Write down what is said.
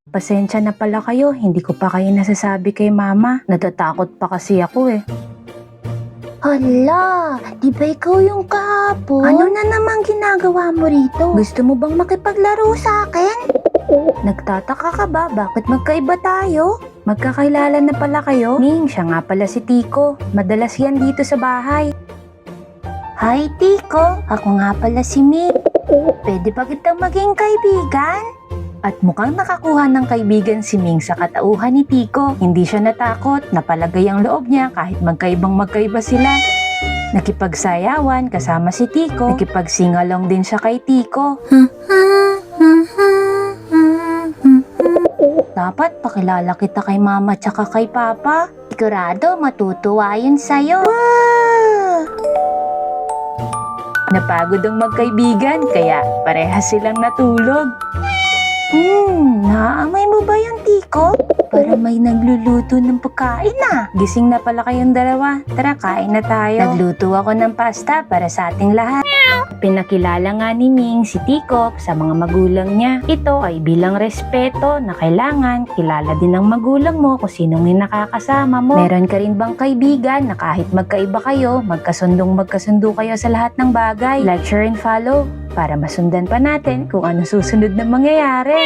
Pasensya na pala kayo, hindi ko pa kayo nasasabi kay mama. Natatakot pa kasi ako eh. Hala, di ba ikaw yung kahapon? Ano na naman ginagawa mo rito? Gusto mo bang makipaglaro sa akin? Nagtataka ka ba? Bakit magkaiba tayo? Magkakilala na pala kayo? Ning, siya nga pala si Tiko. Madalas yan dito sa bahay. Hi, Tiko. Ako nga pala si May. Pwede ba kitang maging kaibigan? At mukhang nakakuha ng kaibigan si Ming sa katauhan ni Tiko. Hindi siya natakot, napalagay ang loob niya kahit magkaiba sila. Nakipagsayawan kasama si Tiko. Nakipagsingalong din siya kay Tiko. Dapat pakilala kita kay mama tsaka kay papa. Sigurado matutuwa yun sa'yo. Napagod ang magkaibigan kaya parehas silang natulog. Naamay mo ba yung Tiko? Para may nagluluto ng pagkain na. Gising na pala kayong dalawa. Tara, kain na tayo. Nagluto ako ng pasta para sa ating lahat. Pinakilala nga ni Ming si Tiko sa mga magulang niya. Ito ay bilang respeto na kailangan kilala din ng magulang mo kung sinong yung nakakasama mo. Meron ka rin bang kaibigan na kahit magkaiba kayo, magkasundo kayo sa lahat ng bagay? Like, share, and follow para masundan pa natin kung ano susunod na mangyayari.